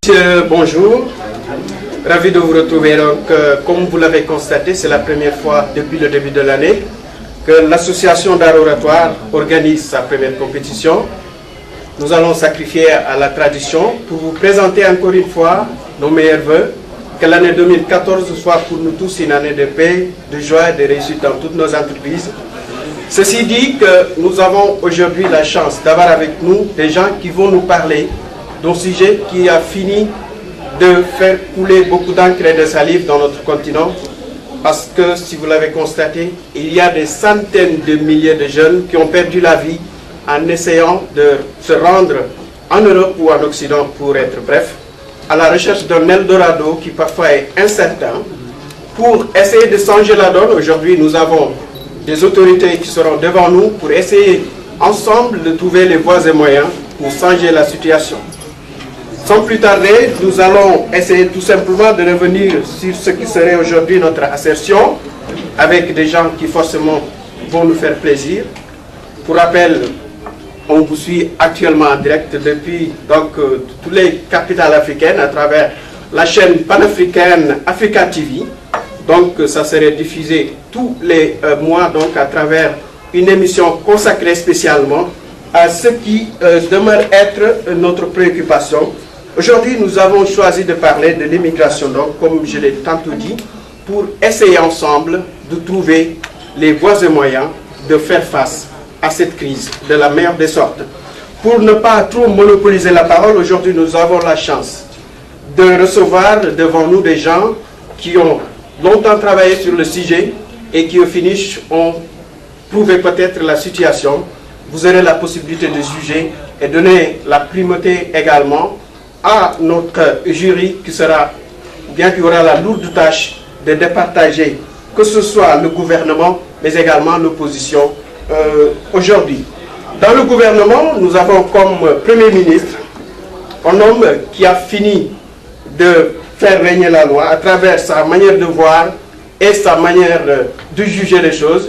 Monsieur, bonjour. Ravi de vous retrouver. Donc, comme vous l'avez constaté, c'est la première fois depuis le début de l'année que l'association d'art oratoire organise sa première compétition. Nous allons sacrifier à la tradition pour vous présenter encore une fois nos meilleurs vœux. Que l'année 2014 soit pour nous tous une année de paix, de joie et de réussite dans toutes nos entreprises. Ceci dit que nous avons aujourd'hui la chance d'avoir avec nous des gens qui vont nous parler d'un sujet qui a fini de faire couler beaucoup d'encre et de salive dans notre continent. Parce que, si vous l'avez constaté, il y a des centaines de milliers de jeunes qui ont perdu la vie en essayant de se rendre en Europe ou en Occident, pour être bref, à la recherche d'un Eldorado qui parfois est incertain. Pour essayer de changer la donne, aujourd'hui nous avons des autorités qui seront devant nous pour essayer ensemble de trouver les voies et moyens pour changer la situation. Sans plus tarder, nous allons essayer tout simplement de revenir sur ce qui serait aujourd'hui notre assertion, avec des gens qui forcément vont nous faire plaisir. Pour rappel, on vous suit actuellement en direct depuis toutes les capitales africaines à travers la chaîne panafricaine Africa TV. Donc ça serait diffusé tous les mois donc, à travers une émission consacrée spécialement à ce qui demeure être notre préoccupation. Aujourd'hui, nous avons choisi de parler de l'immigration, donc comme je l'ai tantôt dit, pour essayer ensemble de trouver les voies et moyens de faire face à cette crise de la meilleure des sortes. Pour ne pas trop monopoliser la parole, aujourd'hui nous avons la chance de recevoir devant nous des gens qui ont longtemps travaillé sur le sujet et qui au finish ont prouvé peut-être la situation. Vous aurez la possibilité de juger et donner la primauté également à notre jury qui aura la lourde tâche de départager que ce soit le gouvernement mais également l'opposition. Aujourd'hui, dans le gouvernement, nous avons comme Premier ministre un homme qui a fini de faire régner la loi à travers sa manière de voir et sa manière de juger les choses.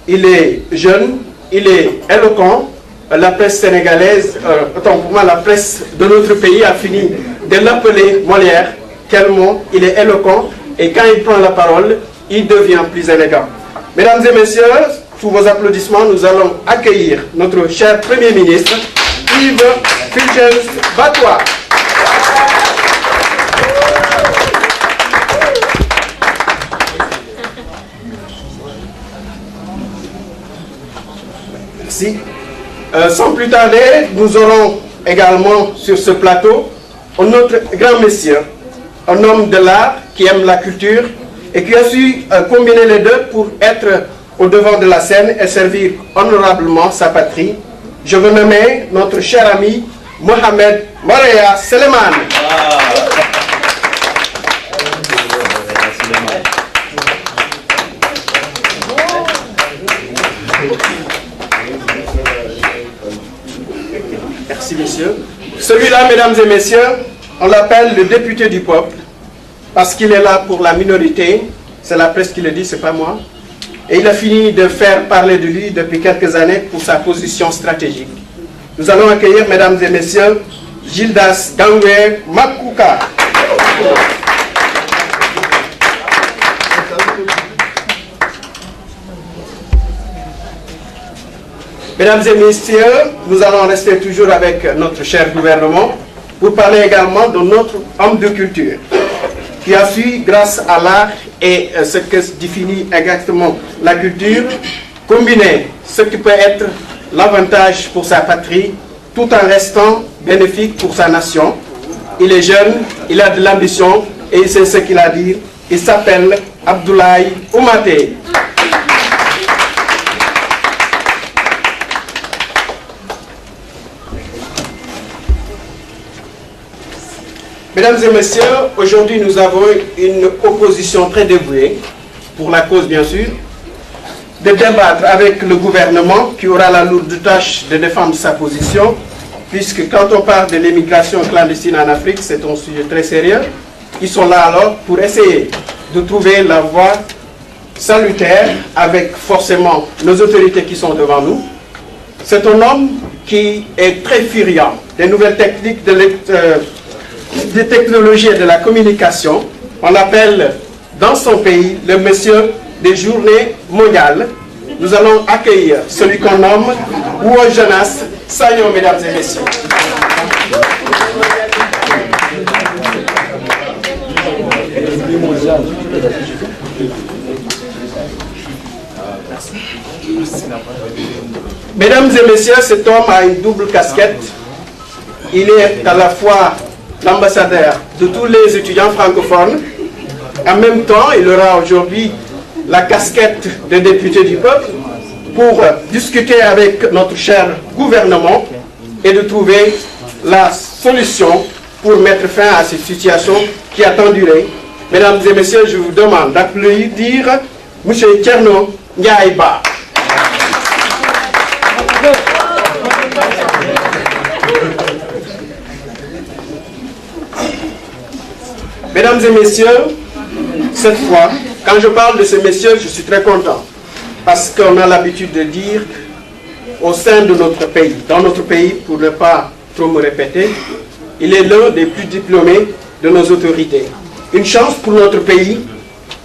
Il est jeune, il est éloquent. La presse sénégalaise, pour moi la presse de notre pays a fini de l'appeler Molière, tellement il est éloquent et quand il prend la parole, il devient plus élégant. Mesdames et messieurs, sous vos applaudissements, nous allons accueillir notre cher Premier ministre, Yves Fulgence Batois. Merci. Sans plus tarder, nous aurons également sur ce plateau un autre grand monsieur, un homme de l'art qui aime la culture et qui a su combiner les deux pour être au devant de la scène et servir honorablement sa patrie. Je veux nommer notre cher ami Mohamed Moreya Seleman. Merci, messieurs. Celui-là, mesdames et messieurs, on l'appelle le député du peuple parce qu'il est là pour la minorité. C'est la presse qui le dit, c'est pas moi. Et il a fini de faire parler de lui depuis quelques années pour sa position stratégique. Nous allons accueillir, mesdames et messieurs, Gildas Gangwe Makuka. Mesdames et messieurs, nous allons rester toujours avec notre cher gouvernement pour parler également de notre homme de culture qui a su, grâce à l'art et ce que définit exactement la culture, combiner ce qui peut être l'avantage pour sa patrie tout en restant bénéfique pour sa nation. Il est jeune, il a de l'ambition et il sait ce qu'il a à dire. Il s'appelle Abdoulaye Oumaté. Mesdames et messieurs, aujourd'hui nous avons une opposition très dévouée, pour la cause bien sûr, de débattre avec le gouvernement qui aura la lourde tâche de défendre sa position, puisque quand on parle de l'immigration clandestine en Afrique, c'est un sujet très sérieux. Ils sont là alors pour essayer de trouver la voie salutaire avec forcément nos autorités qui sont devant nous. C'est un homme qui est très furieux des nouvelles techniques des technologies et de la communication. On l'appelle dans son pays le monsieur des journées mondiales. Nous allons accueillir celui qu'on nomme Wo Jonas Sagnon, mesdames et messieurs. Mesdames et messieurs, cet homme a une double casquette. Il est à la fois l'ambassadeur de tous les étudiants francophones. En même temps, il aura aujourd'hui la casquette de député du peuple pour discuter avec notre cher gouvernement et de trouver la solution pour mettre fin à cette situation qui a tant duré. Mesdames et messieurs, je vous demande d'applaudir M. Thierno Ndiaye Ba. Mesdames et messieurs, cette fois, quand je parle de ce monsieur, je suis très content. Parce qu'on a l'habitude de dire, au sein de notre pays, dans notre pays, pour ne pas trop me répéter, il est l'un des plus diplômés de nos autorités. Une chance pour notre pays,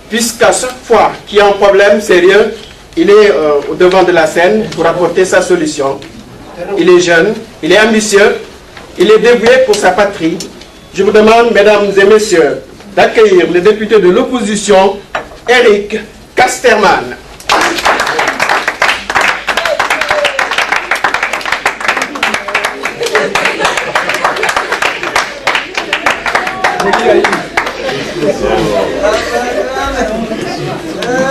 puisqu'à chaque fois qu'il y a un problème sérieux, il est au devant de la scène pour apporter sa solution. Il est jeune, il est ambitieux, il est dévoué pour sa patrie. Je vous demande, mesdames et messieurs, d'accueillir le député de l'opposition, Eric Casterman.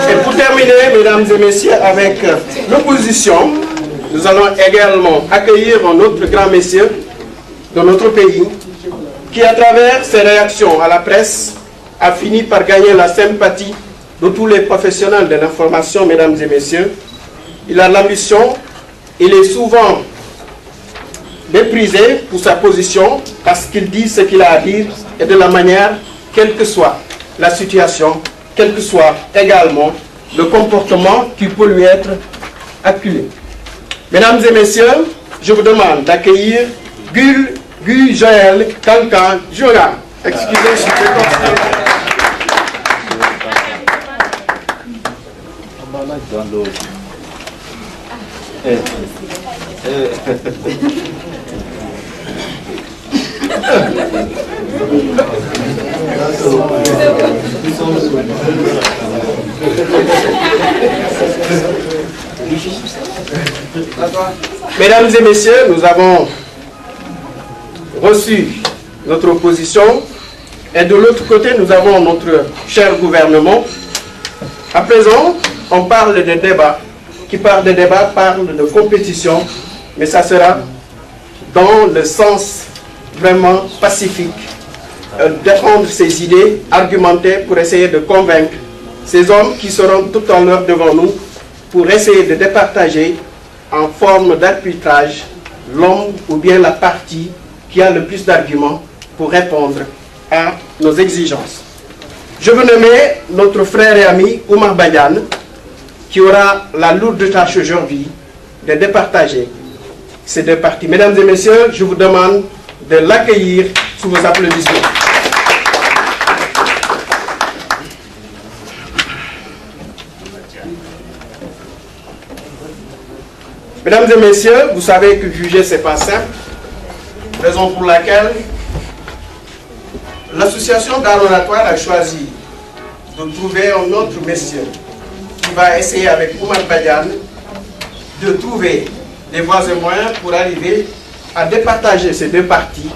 Et pour terminer, mesdames et messieurs, avec l'opposition, nous allons également accueillir un autre grand monsieur de notre pays qui, à travers ses réactions à la presse, a fini par gagner la sympathie de tous les professionnels de l'information, mesdames et messieurs. Il a l'ambition, il est souvent méprisé pour sa position parce qu'il dit ce qu'il a à dire et de la manière, quelle que soit la situation, quel que soit également le comportement qui peut lui être acculé. Mesdames et messieurs, je vous demande d'accueillir Guy Joël Cancan Jola. Excusez, je suis très content. Mesdames et messieurs, nous avons reçu notre opposition et de l'autre côté, nous avons notre cher gouvernement. À présent, on parle de débat. Qui parle de débat parle de compétition, mais ça sera dans le sens vraiment pacifique, défendre ses idées, argumenter pour essayer de convaincre ces hommes qui seront tout à l'heure devant nous pour essayer de départager en forme d'arbitrage l'homme ou bien la partie qui a le plus d'arguments pour répondre à nos exigences. Je veux nommer notre frère et ami Oumar Badiane, qui aura la lourde tâche aujourd'hui de départager ces deux parties. Mesdames et messieurs, je vous demande de l'accueillir sous vos applaudissements. Mesdames et messieurs, vous savez que juger, ce n'est pas simple. Raison pour laquelle l'association d'art oratoire a choisi de trouver un autre monsieur qui va essayer avec Oumar Badiane de trouver des voies et moyens pour arriver à départager ces deux parties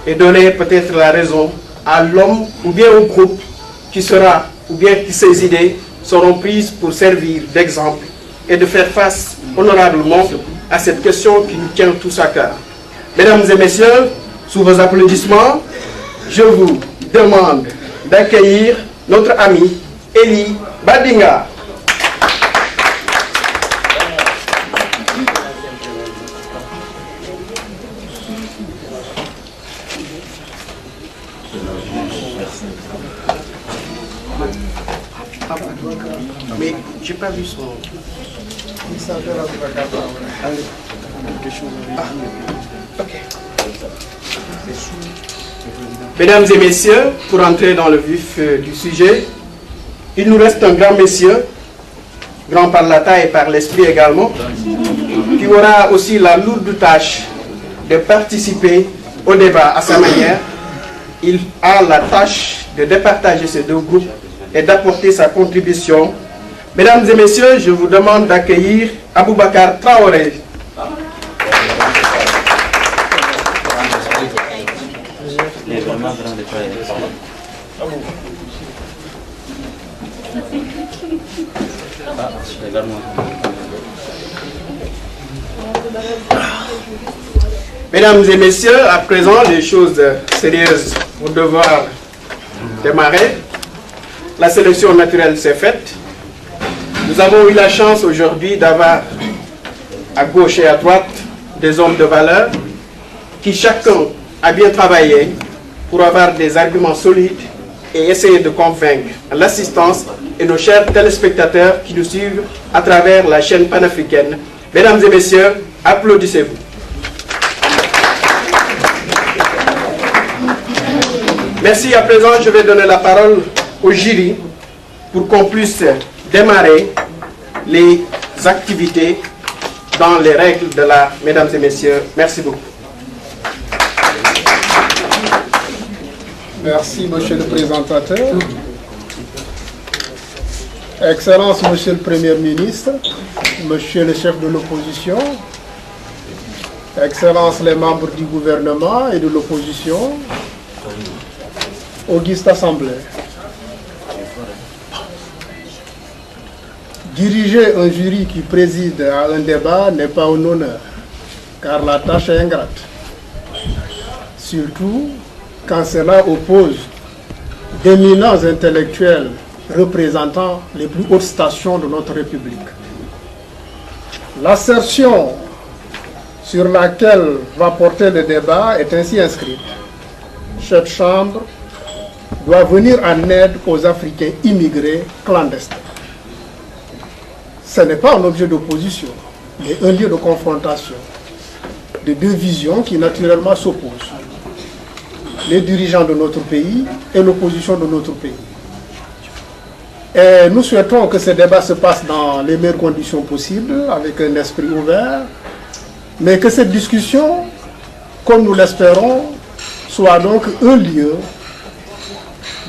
et donner peut-être la raison à l'homme ou bien au groupe qui sera, ou bien qui ses idées seront prises pour servir d'exemple et de faire face honorablement à cette question qui nous tient tous à cœur. Mesdames et messieurs, sous vos applaudissements, je vous demande d'accueillir notre ami Eli Badinga. Mais j'ai pas vu son... Ok. Mesdames et messieurs, pour entrer dans le vif du sujet, il nous reste un grand monsieur, grand par la taille et par l'esprit également, qui aura aussi la lourde tâche de participer au débat à sa manière. Il a la tâche de départager ces deux groupes et d'apporter sa contribution. Mesdames et messieurs, je vous demande d'accueillir Aboubacar Traoré. Mesdames et messieurs, à présent, les choses sérieuses vont devoir démarrer. La sélection naturelle s'est faite. Nous avons eu la chance aujourd'hui d'avoir à gauche et à droite des hommes de valeur qui chacun a bien travaillé pour avoir des arguments solides et essayer de convaincre l'assistance et nos chers téléspectateurs qui nous suivent à travers la chaîne panafricaine. Mesdames et messieurs, applaudissez-vous. Merci. À présent, je vais donner la parole au jury pour qu'on puisse démarrer les activités dans les règles de l'art. Mesdames et messieurs, merci beaucoup. Merci, monsieur le présentateur. Excellence, monsieur le Premier ministre, monsieur le chef de l'opposition, Excellence, les membres du gouvernement et de l'opposition, auguste assemblée. Diriger un jury qui préside à un débat n'est pas un honneur, car la tâche est ingrate. Surtout quand cela oppose d'éminents intellectuels représentant les plus hautes stations de notre République. L'assertion sur laquelle va porter le débat est ainsi inscrite. Cette Chambre doit venir en aide aux Africains immigrés clandestins. Ce n'est pas un objet d'opposition, mais un lieu de confrontation de deux visions qui naturellement s'opposent. Les dirigeants de notre pays et l'opposition de notre pays. Et nous souhaitons que ce débat se passe dans les meilleures conditions possibles, avec un esprit ouvert, mais que cette discussion, comme nous l'espérons, soit donc un lieu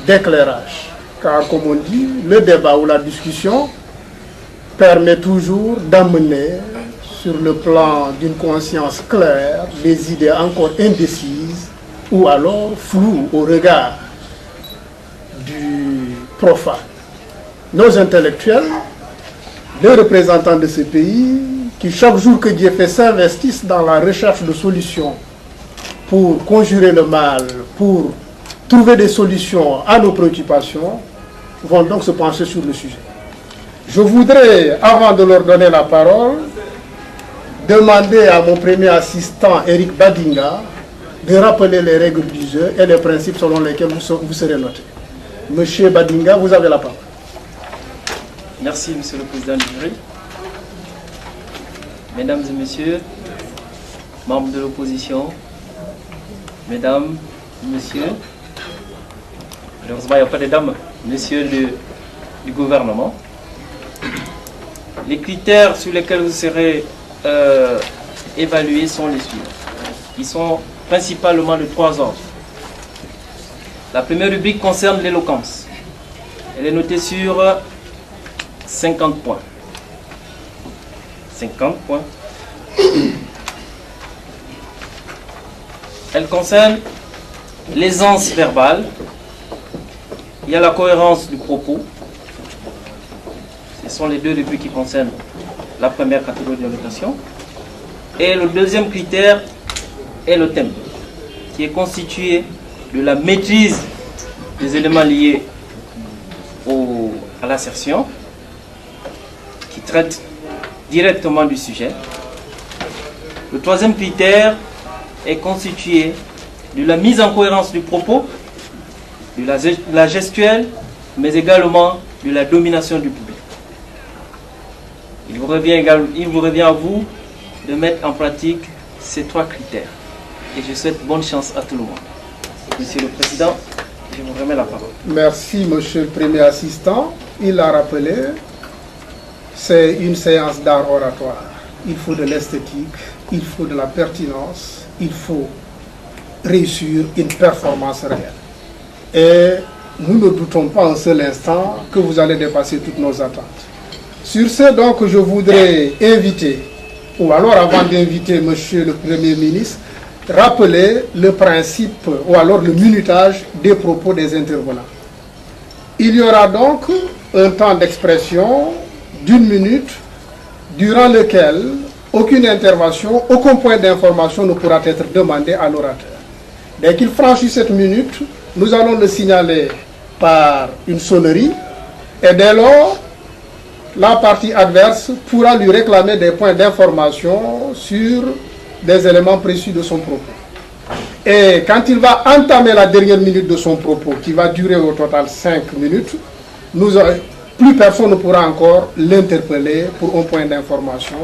d'éclairage. Car comme on dit, le débat ou la discussion permet toujours d'amener sur le plan d'une conscience claire des idées encore indécises ou alors floues au regard du profane. Nos intellectuels, les représentants de ce pays, qui chaque jour que Dieu fait s'investissent dans la recherche de solutions pour conjurer le mal, pour trouver des solutions à nos préoccupations, vont donc se pencher sur le sujet. Je voudrais, avant de leur donner la parole, demander à mon premier assistant, Eric Badinga, de rappeler les règles du jeu et les principes selon lesquels vous serez noté. Monsieur Badinga, vous avez la parole. Merci, monsieur le président du jury. Mesdames et messieurs, membres de l'opposition, mesdames, messieurs, malheureusement il n'y a pas de dames, messieurs du gouvernement. Les critères sur lesquels vous serez évalués sont les suivants. Ils sont principalement de 3 ordres. La première rubrique concerne l'éloquence. Elle est notée sur 50 points. 50 points. Elle concerne l'aisance verbale. Il y a la cohérence du propos. Ce sont les deux rubriques qui concernent la première catégorie de notation. Et le deuxième critère est le thème, qui est constitué de la maîtrise des éléments liés à l'assertion, qui traite directement du sujet. Le troisième critère est constitué de la mise en cohérence du propos, de la gestuelle, mais également de la domination du public. Il vous revient à vous de mettre en pratique ces 3 critères. Et je souhaite bonne chance à tout le monde. Monsieur le Président, je vous remets la parole. Merci, Monsieur le Premier Assistant. Il l'a rappelé, c'est une séance d'art oratoire. Il faut de l'esthétique, il faut de la pertinence, il faut réussir une performance réelle. Et nous ne doutons pas un seul instant que vous allez dépasser toutes nos attentes. Sur ce, donc, je voudrais inviter, ou alors avant d'inviter Monsieur le Premier ministre, rappeler le principe, ou alors le minutage des propos des intervenants. Il y aura donc un temps d'expression d'1 minute, durant lequel aucune intervention, aucun point d'information ne pourra être demandé à l'orateur. Dès qu'il franchit cette minute, nous allons le signaler par une sonnerie, et dès lors, la partie adverse pourra lui réclamer des points d'information sur des éléments précis de son propos. Et quand il va entamer la dernière minute de son propos, qui va durer au total 5 minutes, plus personne ne pourra encore l'interpeller pour un point d'information.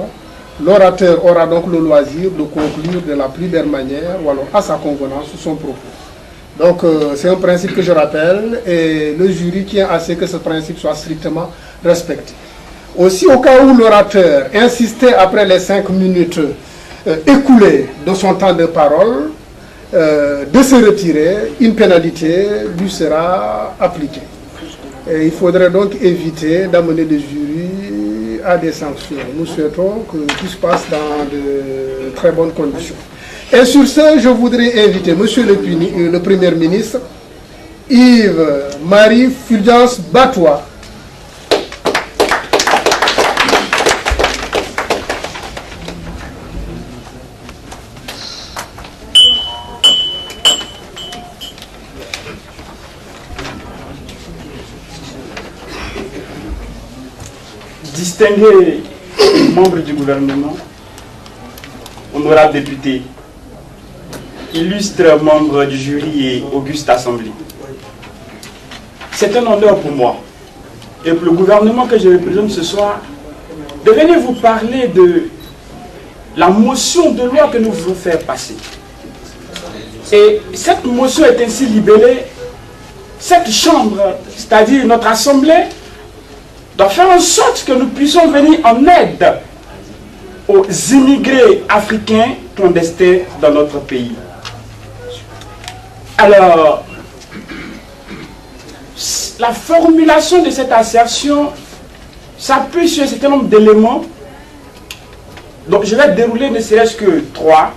L'orateur aura donc le loisir de conclure de la plus belle manière, ou alors à sa convenance, son propos. Donc c'est un principe que je rappelle, et le jury tient à ce que ce principe soit strictement respecté. Aussi, au cas où l'orateur insistait après les 5 minutes écoulées de son temps de parole, de se retirer, une pénalité lui sera appliquée. Et il faudrait donc éviter d'amener le jury à des sanctions. Nous souhaitons que tout se passe dans de très bonnes conditions. Et sur ce, je voudrais inviter Monsieur le Premier ministre, Yves-Marie Fulgence Batois, distingués membres du gouvernement, honorables députés, illustres membres du jury et auguste assemblée. C'est un honneur pour moi et pour le gouvernement que je représente ce soir de venir vous parler de la motion de loi que nous voulons faire passer. Et cette motion est ainsi libellée. Cette chambre, c'est-à-dire notre assemblée, doit faire en sorte que nous puissions venir en aide aux immigrés africains clandestins dans notre pays. Alors, la formulation de cette assertion s'appuie sur un certain nombre d'éléments. Donc, je vais dérouler ne serait-ce que 3.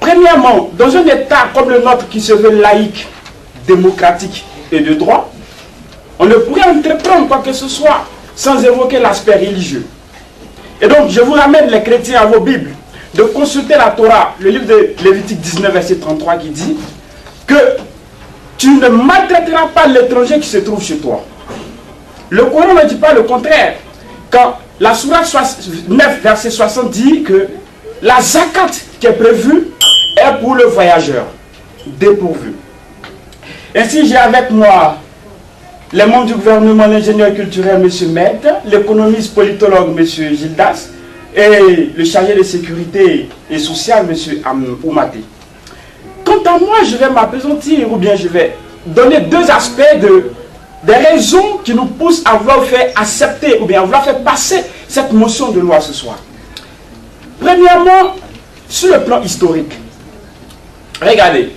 Premièrement, dans un État comme le nôtre qui se veut laïque, démocratique et de droit, on ne pourrait entreprendre quoi que ce soit sans évoquer l'aspect religieux. Et donc, je vous ramène les chrétiens à vos Bibles, de consulter la Torah, le livre de Lévitique 19, verset 33, qui dit que tu ne maltraiteras pas l'étranger qui se trouve chez toi. Le Coran ne dit pas le contraire. Quand la sourate 9, verset 60 dit que la zakat qui est prévue est pour le voyageur, dépourvu. Ainsi, j'ai avec moi les membres du gouvernement, l'ingénieur culturel M. Med, l'économiste politologue M. Gildas et le chargé de sécurité et sociale M. Oumaté. Quant à moi, je vais m'appesantir ou bien je vais donner 2 aspects des raisons qui nous poussent à vouloir faire accepter ou bien à vouloir faire passer cette motion de loi ce soir. Premièrement, sur le plan historique, regardez,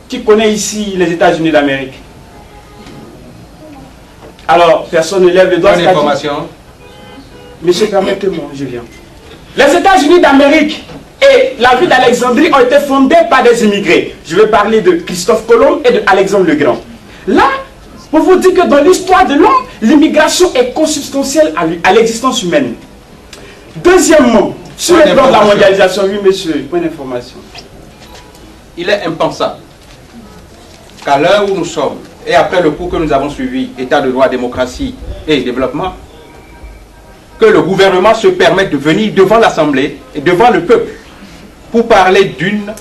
qui connaît ici les États-Unis d'Amérique? Alors, personne ne lève le doigt. Bonne information. Monsieur, permettez-moi, je viens. Les États-Unis d'Amérique et la ville d'Alexandrie ont été fondés par des immigrés. Je vais parler de Christophe Colomb et de Alexandre le Grand. Là, pour vous dire que dans l'histoire de l'homme, l'immigration est consubstantielle à l'existence humaine. Deuxièmement, sur le plan de la mondialisation, oui monsieur, point d'information. Il est impensable qu'à l'heure où nous sommes, et après le cours que nous avons suivi, État de droit, démocratie et développement, que le gouvernement se permette de venir devant l'Assemblée et devant le peuple pour parler d'une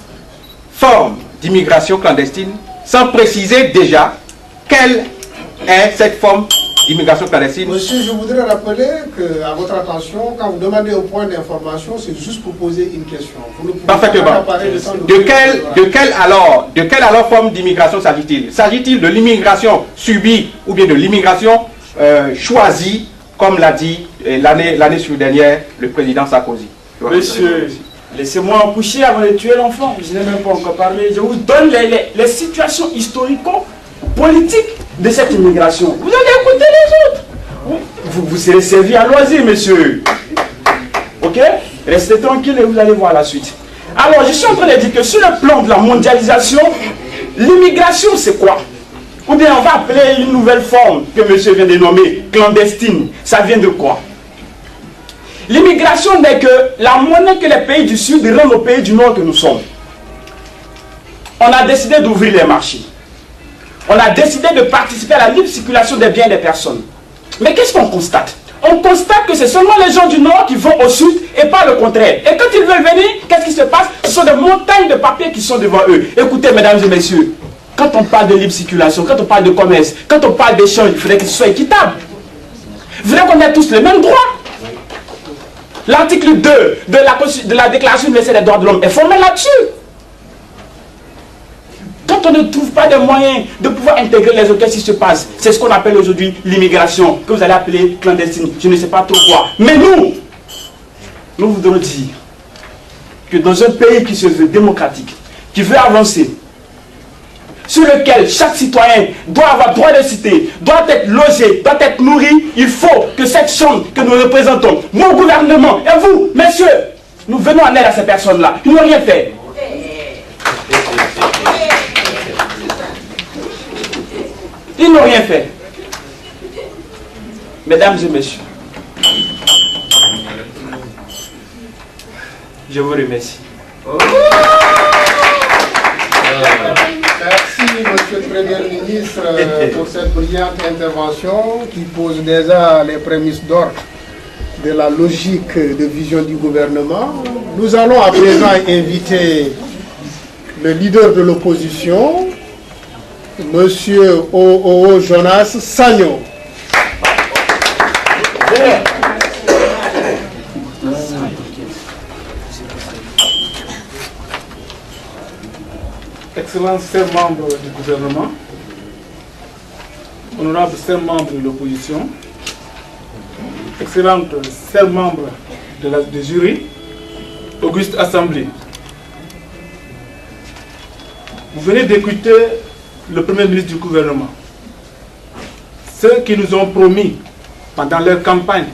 forme d'immigration clandestine sans préciser déjà quelle est cette forme d'immigration clandestine. Monsieur, je voudrais rappeler qu'à votre attention, quand vous demandez un point d'information, c'est juste pour poser une question. Vous ne pouvez Parfaitement. pas parler De quelle alors forme d'immigration s'agit-il? S'agit-il de l'immigration subie ou bien de l'immigration choisie, comme l'a dit l'année dernière le président Sarkozy? Monsieur, laissez-moi en coucher avant de tuer l'enfant. Je n'ai même pas encore parlé. Je vous donne les situations historico-politiques de cette immigration. Vous allez écouter les autres. Vous serez servi à loisir, monsieur. Ok? Restez tranquille et vous allez voir la suite. Alors, je suis en train de dire que sur le plan de la mondialisation, l'immigration, c'est quoi? Ou bien on va appeler une nouvelle forme que monsieur vient de nommer clandestine. Ça vient de quoi? L'immigration n'est que la monnaie que les pays du Sud rendent aux pays du Nord que nous sommes. On a décidé d'ouvrir les marchés. On a décidé de participer à la libre circulation des biens et des personnes. Mais qu'est-ce qu'on constate? On constate que c'est seulement les gens du Nord qui vont au Sud et pas le contraire. Et quand ils veulent venir, qu'est-ce qui se passe? Ce sont des montagnes de papiers qui sont devant eux. Écoutez, mesdames et messieurs, quand on parle de libre circulation, quand on parle de commerce, quand on parle d'échange, il faudrait que ce soit équitable. Il faudrait qu'on ait tous les mêmes droits. L'article 2 de la Déclaration universelle des droits de l'homme est formé là-dessus. Quand on ne trouve pas de moyens de pouvoir intégrer les autres, qu'est-ce qui se passe? C'est ce qu'on appelle aujourd'hui l'immigration, que vous allez appeler clandestine, je ne sais pas trop quoi. Mais nous voudrons dire que dans un pays qui se veut démocratique, qui veut avancer, sur lequel chaque citoyen doit avoir droit de cité, doit être logé, doit être nourri, il faut que cette chambre que nous représentons, mon gouvernement et vous, messieurs, nous venons en aide à ces personnes-là. Ils n'ont rien fait. Ils n'ont rien fait. Mesdames et messieurs, je vous remercie. Merci, monsieur le Premier ministre, pour cette brillante intervention qui pose déjà les prémices d'ordre de la logique de vision du gouvernement. Nous allons à présent inviter le leader de l'opposition, monsieur O.O. Jonas Sagno. Excellents chers membres du gouvernement, honorables chers membres de l'opposition, excellents chers membres du jury, auguste assemblée. Vous venez d'écouter le Premier ministre du gouvernement. Ceux qui nous ont promis pendant leur campagne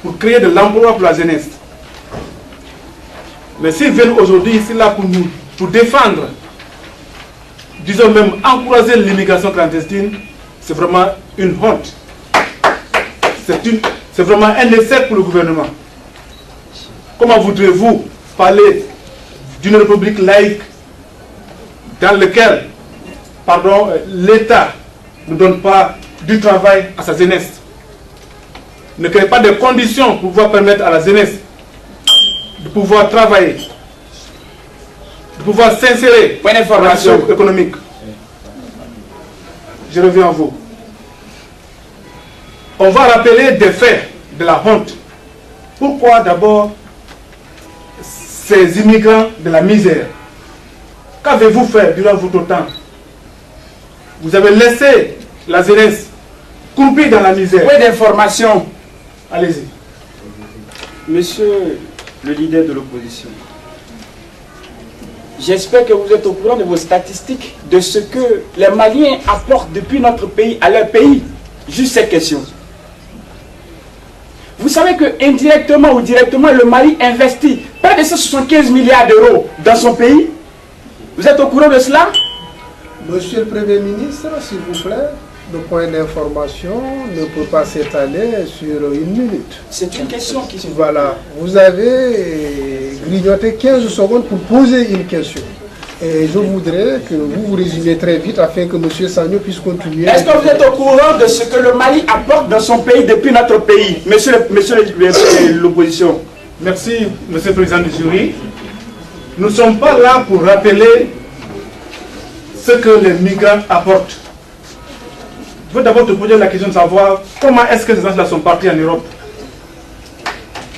pour créer de l'emploi pour la jeunesse. Mais s'ils viennent aujourd'hui ici là pour nous, pour défendre, disons même encourager l'immigration clandestine, c'est vraiment une honte. C'est vraiment un essai pour le gouvernement. Comment voudrez-vous parler d'une république laïque dans laquelle, l'État ne donne pas du travail à sa jeunesse, ne crée pas de conditions pour pouvoir permettre à la jeunesse de pouvoir travailler, de pouvoir s'insérer dans la vie économique. Je reviens à vous. On va rappeler des faits de la honte. Pourquoi d'abord ces immigrants de la misère? Qu'avez-vous fait durant votre temps? Vous avez laissé la jeunesse croupie dans la misère. Peu d'informations. Allez-y. Monsieur le leader de l'opposition, j'espère que vous êtes au courant de vos statistiques, de ce que les Maliens apportent depuis notre pays à leur pays. Juste cette question. Vous savez que indirectement ou directement, le Mali investit près de 175 milliards d'euros dans son pays. Vous êtes au courant de cela? Monsieur le Premier ministre, s'il vous plaît, le point d'information ne peut pas s'étaler sur une minute. C'est une question qui se... Voilà, vous avez grignoté 15 secondes pour poser une question. Et je voudrais que vous vous résumiez très vite afin que M. Sagno puisse continuer. Est-ce que vous êtes au courant de ce que le Mali apporte dans son pays depuis notre pays, monsieur l'opposition? Merci, monsieur le président du jury. Nous ne sommes pas là pour rappeler ce que les migrants apportent. Je veux d'abord te poser la question de savoir comment est-ce que ces gens-là sont partis en Europe.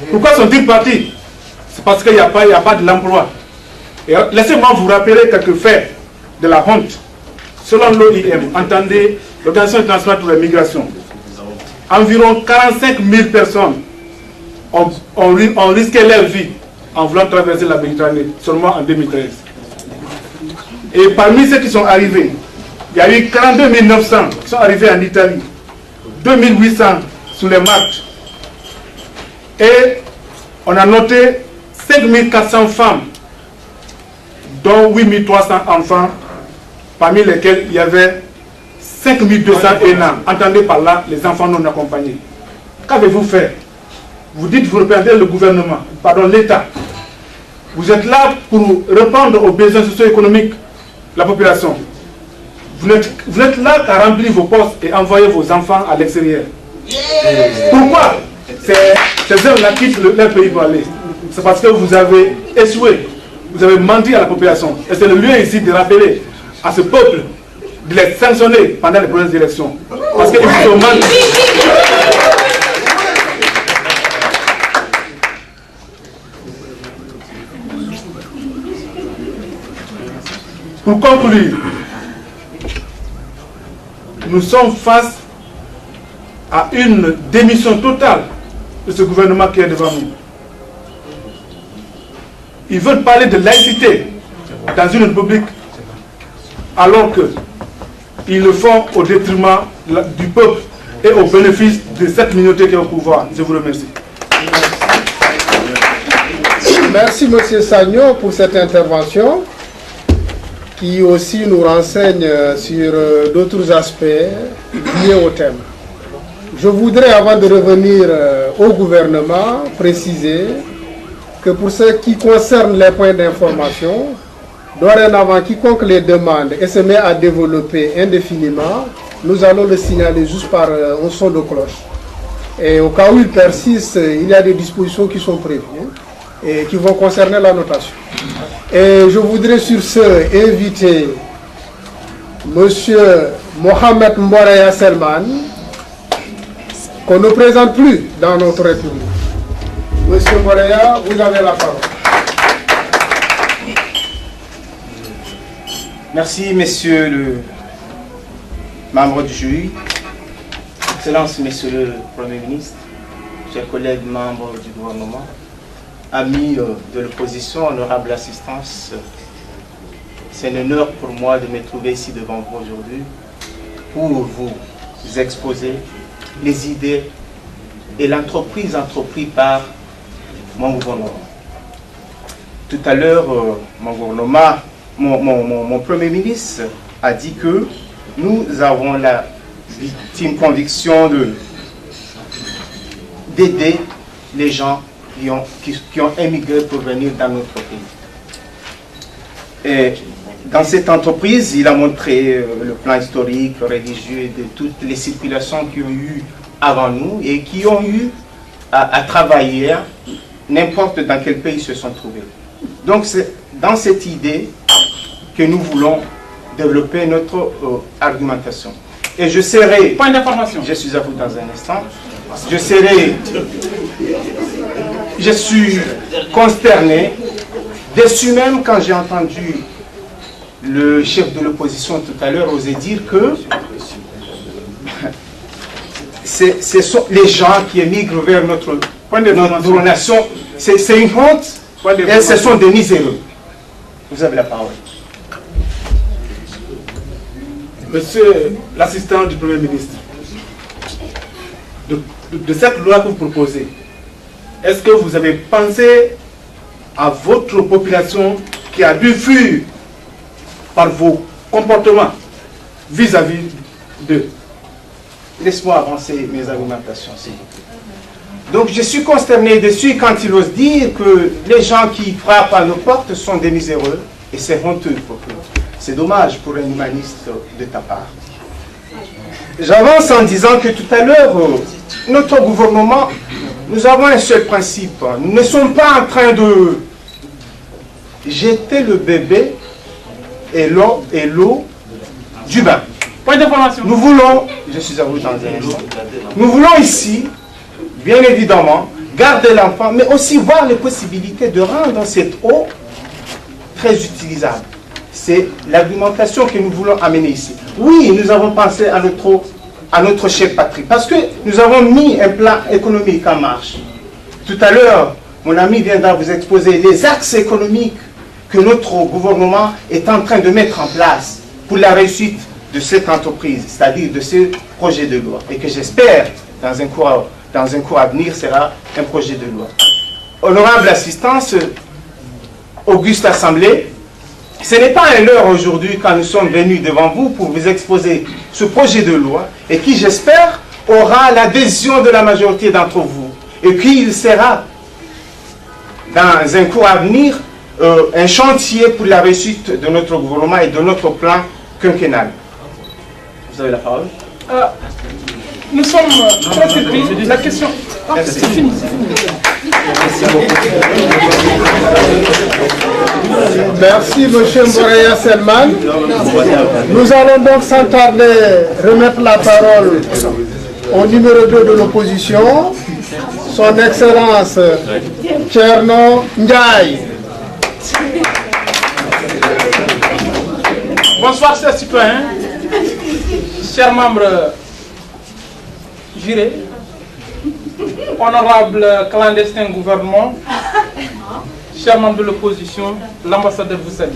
Pourquoi sont-ils partis? C'est parce qu'il n'y a pas de l'emploi. Et laissez-moi vous rappeler quelques faits de la honte. Selon l'OIM, entendez, l'Organisation internationale pour la migration, environ 45 000 personnes ont risqué leur vie en voulant traverser la Méditerranée, seulement en 2013. Et parmi ceux qui sont arrivés, il y a eu 42 900 qui sont arrivés en Italie, 2800 sous les marches. Et on a noté 5400 femmes, dont 8300 enfants, parmi lesquels il y avait 5200 aînants. Entendez par là les enfants non accompagnés. Qu'avez-vous fait? Vous dites que vous représentez le gouvernement, pardon, l'État. Vous êtes là pour répondre aux besoins socio-économiques de la population. Vous n'êtes là qu'à remplir vos postes et envoyer vos enfants à l'extérieur. Pourquoi ces hommes-là quittent leur pays pour aller? C'est parce que vous avez échoué. Vous avez menti à la population. Et c'est le lieu ici de rappeler à ce peuple de les sanctionner pendant les prochaines élections. Parce qu'ils vous ont menti. Pour conclure, nous sommes face à une démission totale de ce gouvernement qui est devant nous. Ils veulent parler de laïcité dans une république alors qu'ils le font au détriment du peuple et au bénéfice de cette minorité qui est au pouvoir. Je vous remercie. Merci M. Sagnon pour cette intervention qui aussi nous renseigne sur d'autres aspects liés au thème. Je voudrais, avant de revenir au gouvernement, préciser que pour ce qui concerne les points d'information, dorénavant, quiconque les demande et se met à développer indéfiniment, nous allons le signaler juste par un son de cloche. Et au cas où il persiste, il y a des dispositions qui sont prévues et qui vont concerner la notation. Et je voudrais sur ce inviter M. Mohamed Mboreya Selman, qu'on ne présente plus dans notre République. Monsieur Mboreya, vous avez la parole. Merci, Monsieur le membre du jury, Excellence, Monsieur le Premier ministre, chers collègues membres du gouvernement, amis de l'opposition, honorable assistance, c'est un honneur pour moi de me trouver ici devant vous aujourd'hui pour vous exposer les idées et l'entreprise entreprise par mon gouvernement. Tout à l'heure, mon Premier ministre a dit que nous avons la ultime conviction d'aider les gens qui ont émigré pour venir dans notre pays. Et dans cette entreprise, il a montré le plan historique, religieux de toutes les circulations qui ont eu avant nous et qui ont eu à travailler n'importe dans quel pays ils se sont trouvés. Donc c'est dans cette idée que nous voulons développer notre argumentation. Et je serai... Point d'information. Je suis à vous dans un instant. Je suis consterné, déçu même quand j'ai entendu le chef de l'opposition tout à l'heure oser dire que ce sont les gens qui émigrent vers notre nation. C'est une honte et ce sont des miséreux. Vous avez la parole. Monsieur l'assistant du Premier ministre, de cette loi que vous proposez, est-ce que vous avez pensé à votre population qui a dû fuir par vos comportements vis-à-vis d'eux? Laisse-moi avancer mes argumentations, s'il vous plaît. Donc je suis consterné dessus quand il ose dire que les gens qui frappent à nos portes sont des miséreux, et c'est honteux pour eux. C'est dommage pour un humaniste de ta part. J'avance en disant que tout à l'heure, notre gouvernement, nous avons un seul principe. Nous ne sommes pas en train de jeter le bébé et l'eau du bain. Point d'information. Nous voulons, je suis à vous dans un instant, nous voulons ici, bien évidemment, garder l'enfant, mais aussi voir les possibilités de rendre cette eau très utilisable. C'est l'argumentation que nous voulons amener ici. Oui, nous avons pensé à notre chère patrie, parce que nous avons mis un plan économique en marche. Tout à l'heure, mon ami viendra vous exposer les axes économiques que notre gouvernement est en train de mettre en place pour la réussite de cette entreprise, c'est-à-dire de ce projet de loi, et que j'espère, dans un cours à venir, sera un projet de loi. Honorable assistance, Auguste Assemblée, ce n'est pas un leurre aujourd'hui quand nous sommes venus devant vous pour vous exposer ce projet de loi et qui, j'espère, aura l'adhésion de la majorité d'entre vous et qu'il sera, dans un cours à venir, un chantier pour la réussite de notre gouvernement et de notre plan quinquennal. Vous avez la parole. Nous sommes très surpris. La question... c'est fini. Merci, M. Mbouraya Selman. Nous allons donc sans tarder remettre la parole au numéro 2 de l'opposition, son Excellence Thierno Ndiaye. Bonsoir, chers citoyens, chers membres jurés, honorable clandestin gouvernement, chers membres de l'opposition, l'ambassadeur vous salue.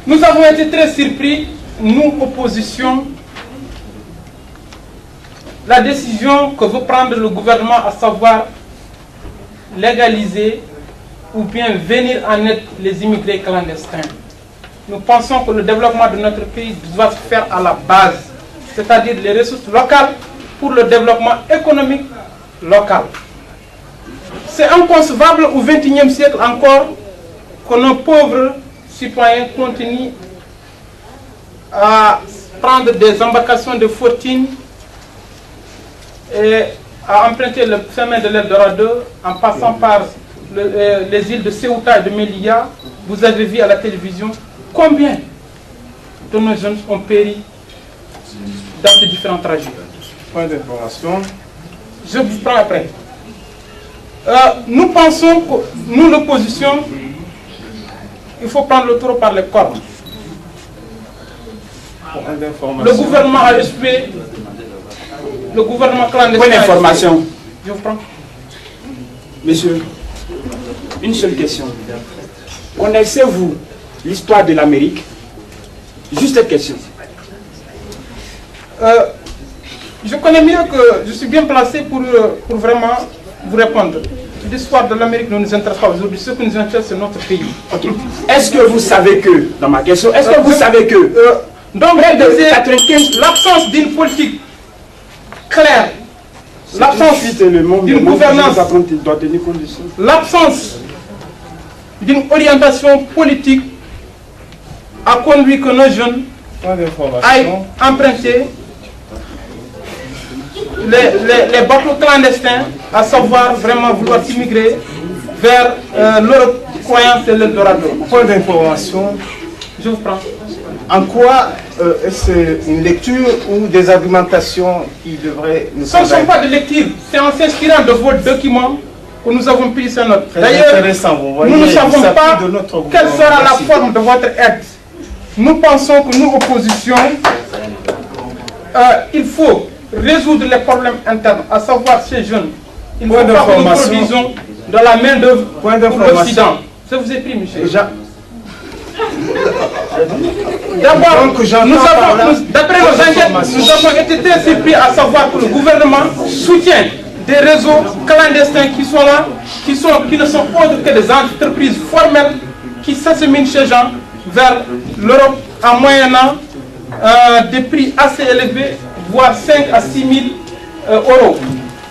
Nous avons été très surpris, nous, opposition, la décision que veut prendre le gouvernement, à savoir légaliser ou bien venir en aide les immigrés clandestins. Nous pensons que le développement de notre pays doit se faire à la base, c'est-à-dire les ressources locales pour le développement économique local. C'est inconcevable au XXIe siècle encore que nos pauvres citoyens continuent à prendre des embarcations de fortune et à emprunter le chemin de l'Eldorado en passant par les îles de Ceuta et de Melilla. Vous avez vu à la télévision combien de nos jeunes ont péri dans ces différents trajets. Point d'information. Je vous prends après. Nous pensons que nous, l'opposition, il faut prendre le taureau par les cornes. Le gouvernement a échoué. Le gouvernement clandestin. Point d'information. Je vous prends. Monsieur, une seule question. Connaissez-vous l'histoire de l'Amérique? Juste une question. Je connais mieux que je suis bien placé pour vraiment vous répondre. L'histoire de l'Amérique ne nous intéresse pas aujourd'hui. Ce qui nous intéresse, c'est notre pays. Okay. Est-ce que vous savez que, dans ma question, est-ce que vous savez que, donc, l'absence d'une politique claire, l'absence d'une gouvernance, l'absence d'une orientation politique a conduit que nos jeunes aillent emprunter les bateaux clandestins, à savoir vraiment vouloir immigrer vers l'Europe, croyant c'est l'Eldorado. Point d'information. Je vous prends. En quoi est-ce une lecture ou des argumentations qui devraient nous Ce ne sont pas de lecture, c'est en s'inspirant de vos documents que nous avons pris ces notes. D'ailleurs, nous ne savons pas quelle sera la forme de votre aide. Nous pensons que nous, opposition, il faut résoudre les problèmes internes, à savoir ces jeunes. Il faut pas que nous produisons de la main-d'œuvre pour l'Occident. Je vous ai pris, monsieur. D'abord, d'après nos enquêtes, nous avons été très surpris à savoir que le gouvernement soutient des réseaux clandestins qui sont là, qui ne sont autres que des entreprises formelles qui s'acheminent chez gens vers l'Europe en moyennant des prix assez élevés, voire 5 à 6 000 euros.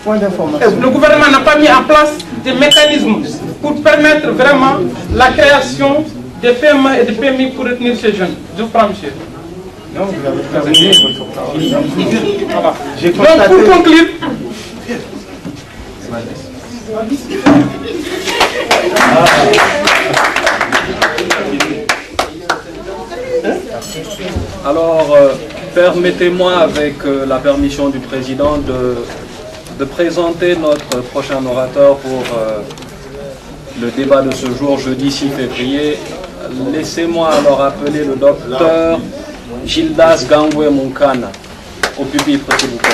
Le gouvernement n'a pas mis en place des mécanismes pour permettre vraiment la création des paiements et des PMI pour retenir ces jeunes. Je vous prends, monsieur. Non, vous avez terminé votre parole. Donc, pour conclure, Alors, permettez-moi, avec la permission du président, de présenter notre prochain orateur pour le débat de ce jour, jeudi 6 février. Laissez-moi alors appeler le docteur Gildas Gangwe Munkana au pupitre, s'il vous plaît.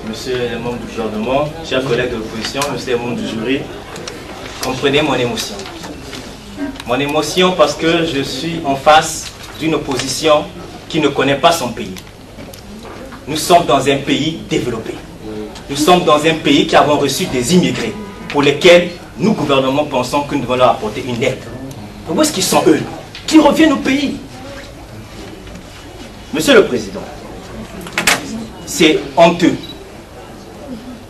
Monsieur les membres du gouvernement, chers collègues de l'opposition, monsieur les membres du jury, comprenez mon émotion. Mon émotion parce que je suis en face d'une opposition qui ne connaît pas son pays. Nous sommes dans un pays développé. Nous sommes dans un pays qui avons reçu des immigrés pour lesquels nous, gouvernement, pensons que nous devons leur apporter une aide. Où est-ce qu'ils sont eux? Qu'ils reviennent au pays. Monsieur le Président, c'est honteux.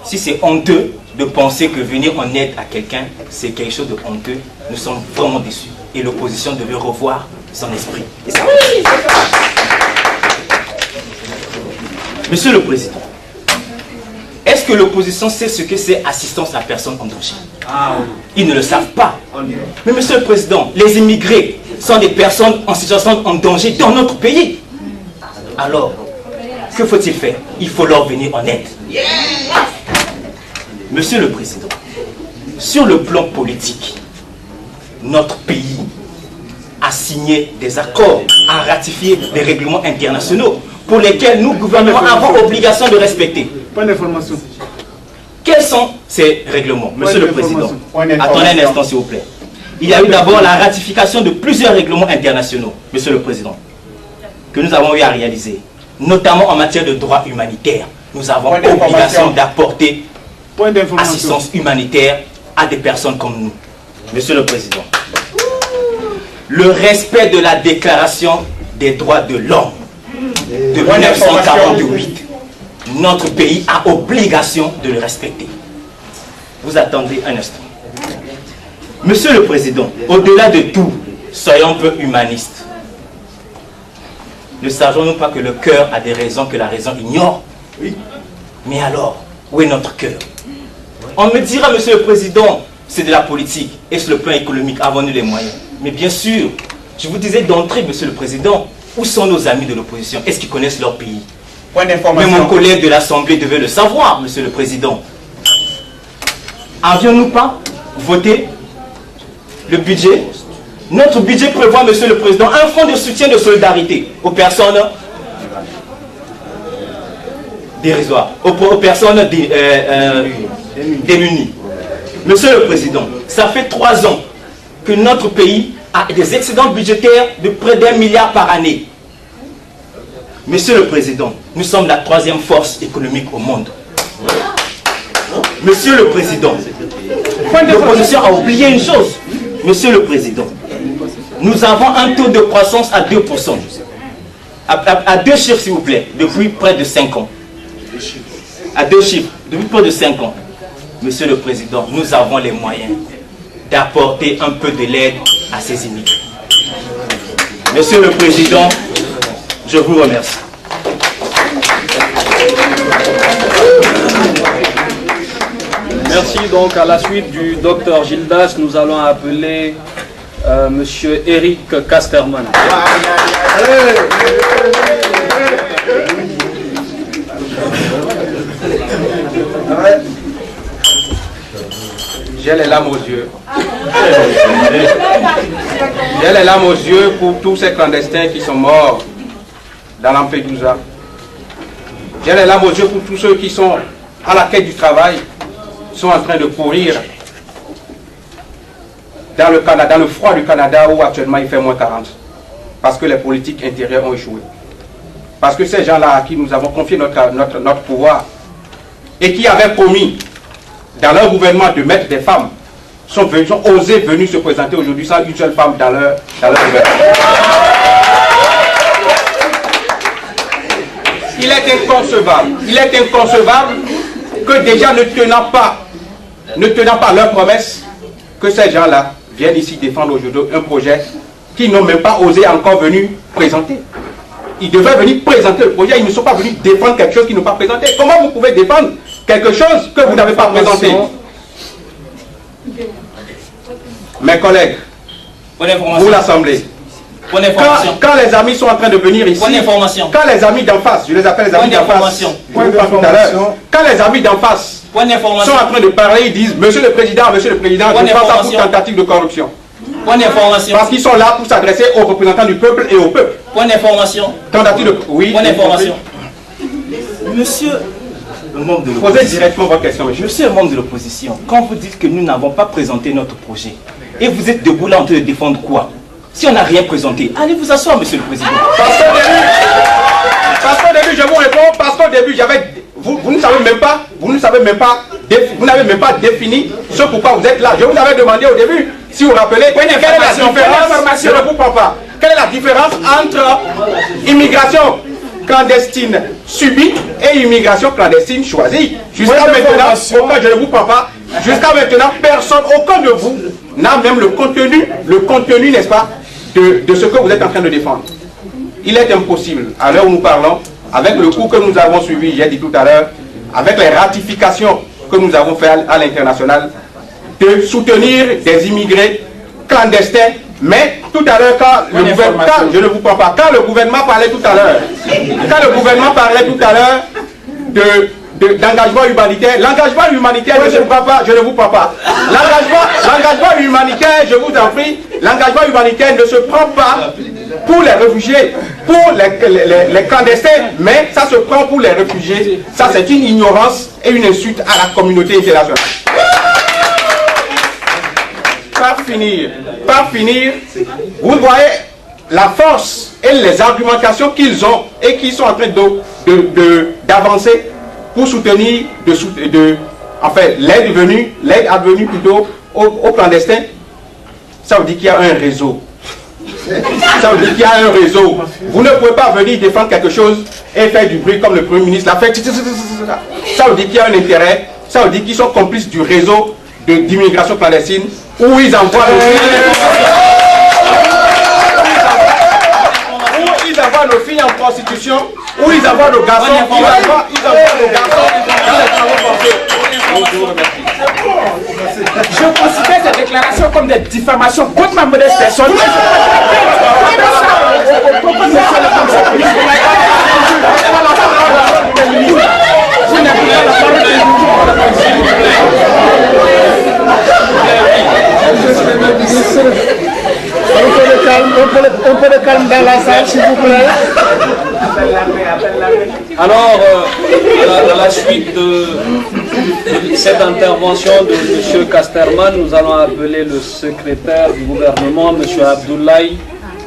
Si c'est honteux de penser que venir en aide à quelqu'un, c'est quelque chose de honteux, nous sommes vraiment déçus. Et l'opposition devait revoir son esprit. Et ça... Monsieur le Président, est-ce que l'opposition sait ce que c'est assistance à personne en danger? Ils ne le savent pas. Mais Monsieur le Président, les immigrés sont des personnes en situation en danger dans notre pays. Alors, que faut-il faire? Il faut leur venir en aide. Monsieur le Président, sur le plan politique, notre pays a signé des accords, a ratifié des règlements internationaux pour lesquels nous, gouvernements, avons obligation de respecter. Point d'information. Quels sont ces règlements, Monsieur le Président? Attendez un instant, s'il vous plaît. Il y a eu d'abord la ratification de plusieurs règlements internationaux, Monsieur le Président, que nous avons eu à réaliser, notamment en matière de droits humanitaires. Nous avons obligation d'apporter assistance humanitaire à des personnes comme nous. Monsieur le Président, le respect de la Déclaration des droits de l'homme de 1948, notre pays a obligation de le respecter. Vous attendez un instant. Monsieur le Président, au-delà de tout, soyons un peu humanistes. Ne savions-nous pas que le cœur a des raisons que la raison ignore? Oui. Mais alors, où est notre cœur? On me dira, Monsieur le Président, c'est de la politique. Et sur le plan économique, avons-nous les moyens? Mais bien sûr, je vous disais d'entrée, Monsieur le Président, où sont nos amis de l'opposition? Est-ce qu'ils connaissent leur pays? Point d'information. Mais mon collègue de l'Assemblée devait le savoir, Monsieur le Président. Avions-nous pas voté le budget? Notre budget prévoit, Monsieur le Président, un fonds de soutien de solidarité aux personnes dérisoires, aux personnes démunies. Monsieur le Président, ça fait 3 ans que notre pays a des excédents budgétaires de près d'1 milliard par année. Monsieur le Président, nous sommes la 3e force économique au monde. Monsieur le Président, l'opposition a oublié une chose. Monsieur le Président, nous avons un taux de croissance à 2%. À 2 chiffres, s'il vous plaît, depuis près de 5 ans. À 2 chiffres, depuis près de 5 ans. Monsieur le Président, nous avons les moyens d'apporter un peu de l'aide à ces immigrés. Monsieur le Président, je vous remercie. Merci. Donc à la suite du docteur Gildas, nous allons appeler Monsieur Eric Casterman. J'ai les larmes aux yeux. J'ai les larmes aux yeux pour tous ces clandestins qui sont morts dans Lampedusa. J'ai les larmes aux yeux pour tous ceux qui sont à la quête du travail, sont en train de courir dans le Canada, dans le froid du Canada où actuellement il fait moins 40. Parce que les politiques intérieures ont échoué. Parce que ces gens-là à qui nous avons confié notre pouvoir et qui avaient promis dans leur gouvernement de mettre des femmes, sont osés venus se présenter aujourd'hui sans une seule femme dans leur gouvernement. Il est inconcevable que déjà ne tenant pas leurs promesses, que ces gens-là viennent ici défendre aujourd'hui un projet qu'ils n'ont même pas osé encore venir présenter. Ils devaient venir présenter le projet, ils ne sont pas venus défendre quelque chose qu'ils n'ont pas présenté. Comment vous pouvez défendre quelque chose que vous n'avez pas présenté? Mes collègues, vous l'Assemblée, quand les amis sont en train de venir ici, quand les amis d'en face, je les appelle les amis d'en face, quand les amis d'en face sont en train de parler, ils disent Monsieur le Président, je pense à toute tentative de corruption. Parce qu'ils sont là pour s'adresser aux représentants du peuple et au peuple. Point d'information. Tentative de... Oui. Point d'information. Monsieur le membre de l'opposition. Posez directement votre question, monsieur. Monsieur le membre de l'opposition, quand vous dites que nous n'avons pas présenté notre projet, et vous êtes debout là en train de défendre quoi? Si on n'a rien présenté, allez vous asseoir, monsieur le président. Parce qu'au début, je vous réponds, parce qu'au début, vous ne savez même pas, vous n'avez même pas défini ce pourquoi vous êtes là. Je vous avais demandé au début, si vous vous rappelez, quelle est la différence, je ne vous comprends pas. Quelle est la différence entre immigration clandestine subie et immigration clandestine choisie? Jusqu'à maintenant, je ne vous comprends pas. Jusqu'à maintenant, personne, aucun de vous n'a même le contenu, n'est-ce pas, de ce que vous êtes en train de défendre. Il est impossible, à l'heure où nous parlons, avec le cours que nous avons suivi, j'ai dit tout à l'heure, avec les ratifications que nous avons faites à l'international, de soutenir des immigrés clandestins. Mais tout à l'heure, quand le gouvernement, je ne vous comprends pas, quand le gouvernement parlait tout à l'heure, d'engagement humanitaire, l'engagement humanitaire, je ne vous comprends pas. L'engagement humanitaire, je vous en prie, l'engagement humanitaire ne se prend pas pour les réfugiés, pour les clandestins, mais ça se prend pour les réfugiés. Ça, c'est une ignorance et une insulte à la communauté internationale. Par finir, vous voyez la force et les argumentations qu'ils ont et qu'ils sont en train d'avancer pour soutenir l'aide advenue plutôt aux clandestins. Ça veut dire qu'il y a un réseau. Ça veut dire qu'il y a un réseau. Vous ne pouvez pas venir défendre quelque chose et faire du bruit comme le Premier ministre l'a fait. Ça veut dire qu'il y a un intérêt. Ça veut dire qu'ils sont complices du réseau d'immigration clandestine où ils envoient nos filles en prostitution, où ils envoient nos garçons, ils envoient nos garçons dans les travaux forcés. Je considère ces déclarations comme des diffamations contre ma modeste personne. Un peu de calme dans la salle, s'il vous plaît. Alors, à la suite de cette intervention de M. Casterman, nous allons appeler le secrétaire du gouvernement, M. Abdoulaye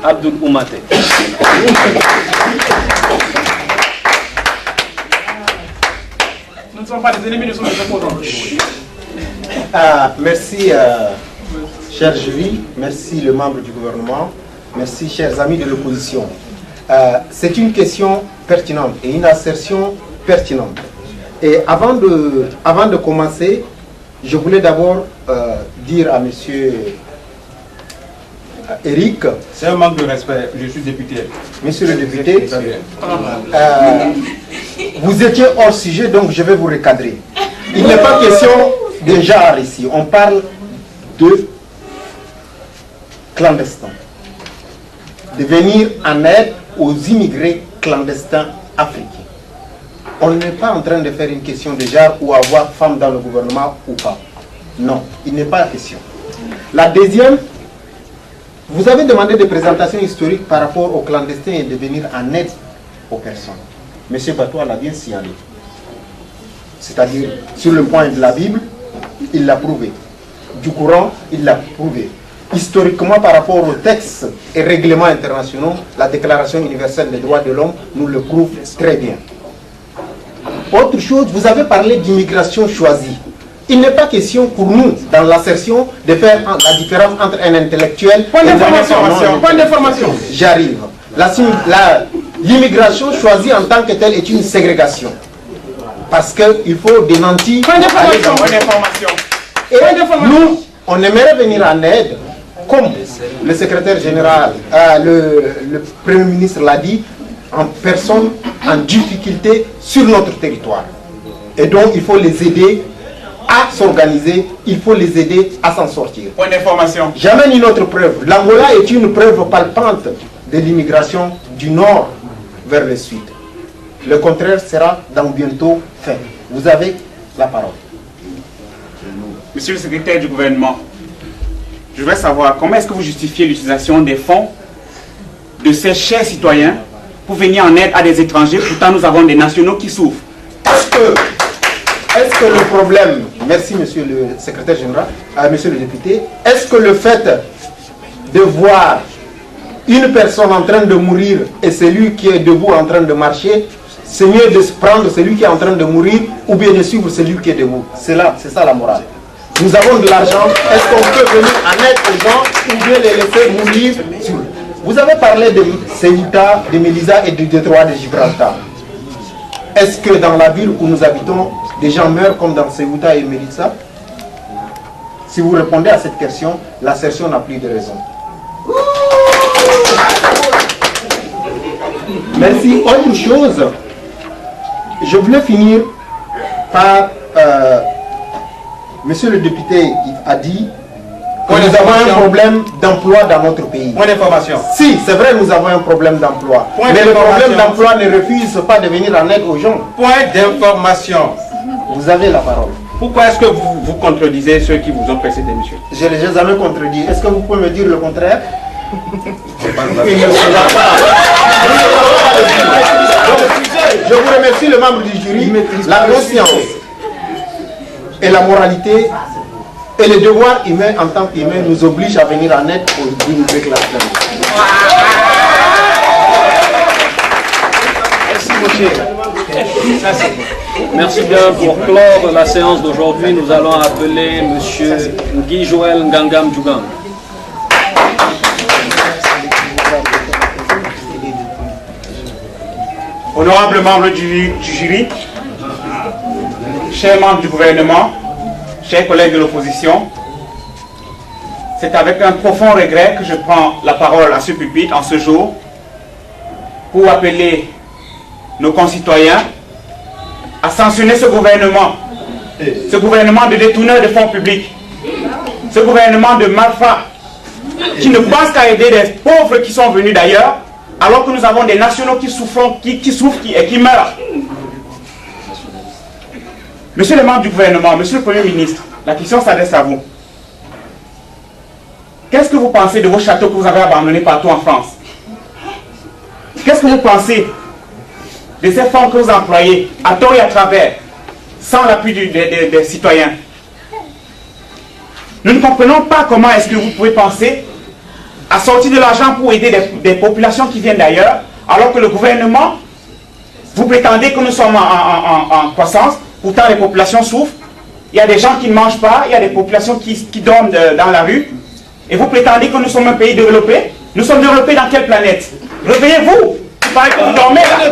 Abdoul Oumaté. Nous ne sommes pas des ennemis, nous sommes des opposants. Merci, cher jury, merci le membre du gouvernement, merci chers amis de l'opposition. C'est une question pertinente et une assertion pertinente. Et avant de commencer, je voulais d'abord dire à monsieur Eric... C'est un manque de respect, je suis député. Monsieur le député, vous étiez hors sujet, donc je vais vous recadrer. Il n'est pas question de genre ici, on parle de clandestins. De venir en aide aux immigrés clandestins africains. On n'est pas en train de faire une question de genre ou avoir femme dans le gouvernement ou pas. Non, il n'est pas question. La deuxième, vous avez demandé des présentations historiques par rapport aux clandestins et de venir en aide aux personnes. Monsieur Batois l'a bien signalé. C'est-à-dire, sur le point de la Bible, il l'a prouvé. Du Coran, il l'a prouvé. Historiquement, par rapport aux textes et règlements internationaux, la Déclaration universelle des droits de l'homme nous le prouve très bien. Autre chose, vous avez parlé d'immigration choisie. Il n'est pas question pour nous, dans l'assertion, de faire la différence entre un intellectuel et un non-intellectuel. Point d'information. J'arrive. L'immigration choisie en tant que telle est une ségrégation. Parce qu'il faut démentir. Point d'information. Et nous, on aimerait venir en aide, comme le secrétaire général, le Premier ministre l'a dit, en personne en difficulté sur notre territoire. Et donc, il faut les aider à s'organiser, il faut les aider à s'en sortir. Point d'information. J'amène une autre preuve. L'Angola est une preuve palpante de l'immigration du nord vers le sud. Le contraire sera dans bientôt fait. Vous avez la parole. Monsieur le secrétaire du gouvernement, je voudrais savoir comment est-ce que vous justifiez l'utilisation des fonds de ces chers citoyens pour venir en aide à des étrangers, pourtant nous avons des nationaux qui souffrent. Est-ce que le problème, merci monsieur le secrétaire général, monsieur le député, est-ce que le fait de voir une personne en train de mourir et celui qui est debout en train de marcher, c'est mieux de se prendre celui qui est en train de mourir ou bien de suivre celui qui est debout? C'est ça la morale. Nous avons de l'argent, est-ce qu'on peut venir en aide aux gens ou bien les laisser mourir? Vous avez parlé de Ceuta, de Melilla et du détroit de Gibraltar. Est-ce que dans la ville où nous habitons, des gens meurent comme dans Ceuta et Melilla? Si vous répondez à cette question, l'assertion n'a plus de raison. Merci. Autre chose, je voulais finir par... Monsieur le député a dit que nous avons un problème d'emploi dans notre pays. Point d'information. Si, c'est vrai, nous avons un problème d'emploi. Mais le problème d'emploi ne refuse pas de venir en aide aux gens. Point d'information. Vous avez la parole. Pourquoi est-ce que vous contredisez ceux qui vous ont précédé, monsieur? Je ne les ai jamais contredits. Est-ce que vous pouvez me dire le contraire? Je vous remercie, le membre du jury. La conscience et la moralité et le devoir humain en tant qu'humain nous obligent à venir en aide aux immigrés clandestins. Merci, monsieur. Merci bien. Pour clore la séance d'aujourd'hui, nous allons appeler M. Guy Joël Ngangam Djougang. Honorable membre du jury, chers membres du gouvernement, chers collègues de l'opposition, c'est avec un profond regret que je prends la parole à ce pupitre en ce jour pour appeler nos concitoyens à sanctionner ce gouvernement de détourneurs de fonds publics, ce gouvernement de malfrats qui ne pense qu'à aider des pauvres qui sont venus d'ailleurs, alors que nous avons des nationaux qui souffrent, et qui meurent. Monsieur le membre du gouvernement, monsieur le Premier ministre, la question s'adresse à vous. Qu'est-ce que vous pensez de vos châteaux que vous avez abandonnés partout en France? Qu'est-ce que vous pensez de ces fonds que vous employez à tort et à travers, sans l'appui des citoyens? Nous ne comprenons pas comment est-ce que vous pouvez penser à sortir de l'argent pour aider des populations qui viennent d'ailleurs, alors que le gouvernement, vous prétendez que nous sommes en croissance, pourtant les populations souffrent, il y a des gens qui ne mangent pas, il y a des populations qui dorment dans la rue, et vous prétendez que nous sommes un pays développé. Nous sommes développés dans quelle planète? Réveillez-vous, il paraît que vous dormez là.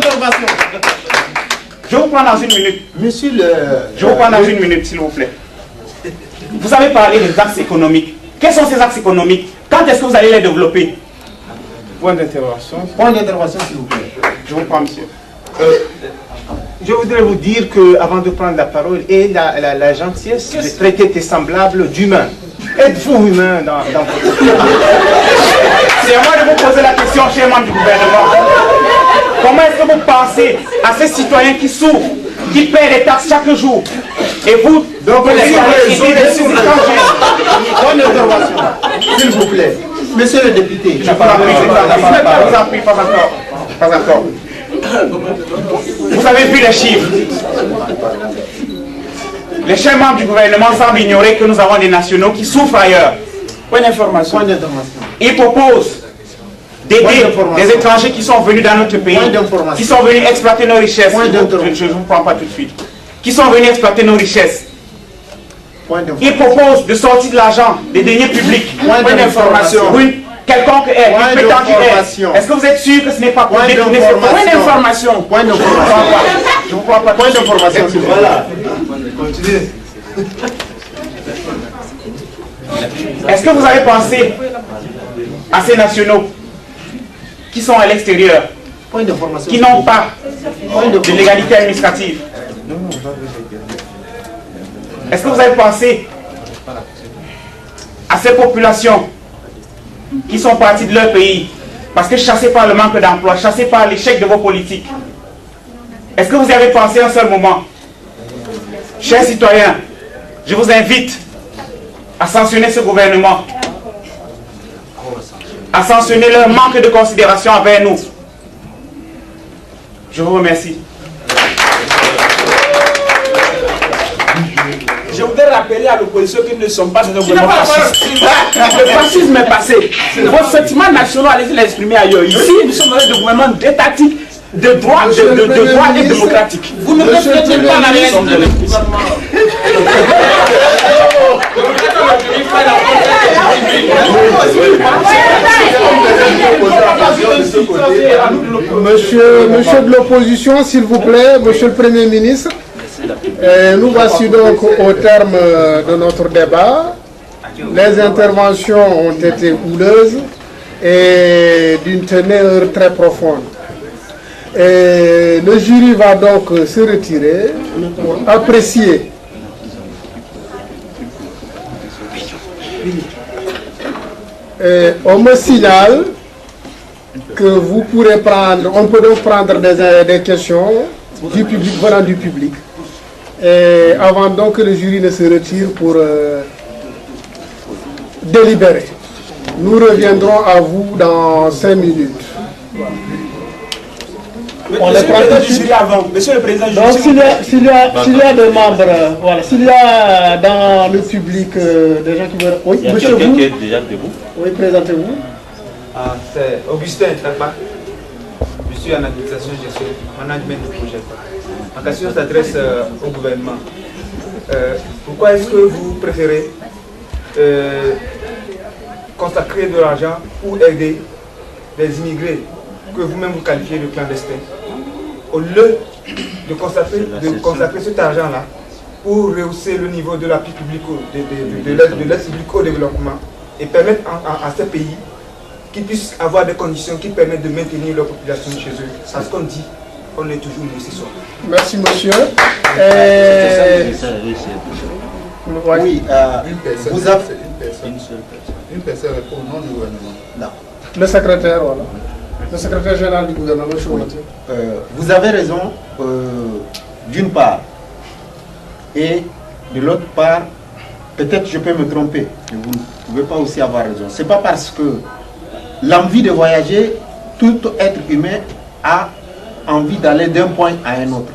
Je vous prends dans une minute. Monsieur le... Je vous prends dans une minute, s'il vous plaît. Vous avez parlé des axes économiques. Quels sont ces axes économiques? Quand est-ce que vous allez les développer? Point d'intervention. Point d'intervention, s'il vous plaît. Je vous prends, monsieur. Je voudrais vous dire qu'avant de prendre la parole, et la gentillesse de traiter tes semblables d'humains. Êtes-vous humain dans votre... C'est à moi de vous poser la question, cher membre du gouvernement. Comment est-ce que vous pensez à ces citoyens qui souffrent, qui paient des taxes chaque jour, et vous, donc, vous les étrangers? Point d'intervention, s'il vous plaît. Monsieur le député, Je vous en prie, pas encore. Pas encore. Vous avez vu les chiffres. Les chers membres du gouvernement semblent ignorer que nous avons des nationaux qui souffrent ailleurs. Point d'information. Ils proposent d'aider des étrangers qui sont venus dans notre pays, qui sont venus exploiter nos richesses. Je ne vous prends pas tout de suite. Qui sont venus exploiter nos richesses. Ils proposent de sortir de l'argent des deniers publics. Point d'information. Oui, quelconque aide, une prétendue aide. Est-ce que vous êtes sûr que ce n'est pas pour détourner ce point d'information? Point d'information. Je vous crois pas. Point d'information, s'il vous plaît. Voilà. Continuez. Est-ce que vous avez pensé à ces nationaux qui sont à l'extérieur, qui n'ont pas de légalité administrative? Est-ce que vous avez pensé à ces populations qui sont parties de leur pays parce que chassées par le manque d'emploi, chassées par l'échec de vos politiques? Est-ce que vous y avez pensé un seul moment? Chers citoyens, je vous invite à sanctionner ce gouvernement, à sanctionner leur manque de considération envers nous. Je vous remercie. Je voudrais rappeler à l'opposition qu'ils ne sont pas dans un gouvernement fasciste. Le fascisme est passé. Vos sentiments nationaux, allez-y l'exprimer ailleurs. Ici, nous sommes dans un gouvernement étatique, de droit, de droit et démocratique. Vous ne reflétez pas la réalité. Monsieur de l'opposition, s'il vous plaît, monsieur le Premier ministre, nous voici donc au terme de notre débat. Les interventions ont été houleuses et d'une teneur très profonde. Et le jury va donc se retirer pour apprécier on me signale que vous pourrez prendre, on peut donc prendre des questions du public, venant du public. Et avant donc que le jury ne se retire pour délibérer. Nous reviendrons à vous dans 5 minutes. Monsieur le Président du jury. Donc s'il y a des membres, voilà, s'il y a dans le public des gens qui veulent... Oui, il y a monsieur, quelqu'un vous qui est déjà debout. Oui, présentez-vous. C'est Augustin Tapa. Je suis en administration, gestion, management de projet. Ma question s'adresse au gouvernement. Pourquoi est-ce que vous préférez consacrer de l'argent pour aider les immigrés que vous-même vous qualifiez de clandestins, au lieu de consacrer cet argent-là pour rehausser le niveau de l'appui public, de l'aide publique au développement et permettre à ces pays qu'ils puissent avoir des conditions qui permettent de maintenir leur population chez eux. Parce qu'on dit, on est toujours nous ce soir. Merci monsieur. Oui, vous avez... Une personne répond au nom du gouvernement. Non. Le secrétaire, voilà. Le secrétaire général du gouvernement, vous avez raison, d'une part. Et de l'autre part, peut-être je peux me tromper, mais vous ne pouvez pas aussi avoir raison. Ce n'est pas parce que l'envie de voyager, tout être humain a envie d'aller d'un point à un autre.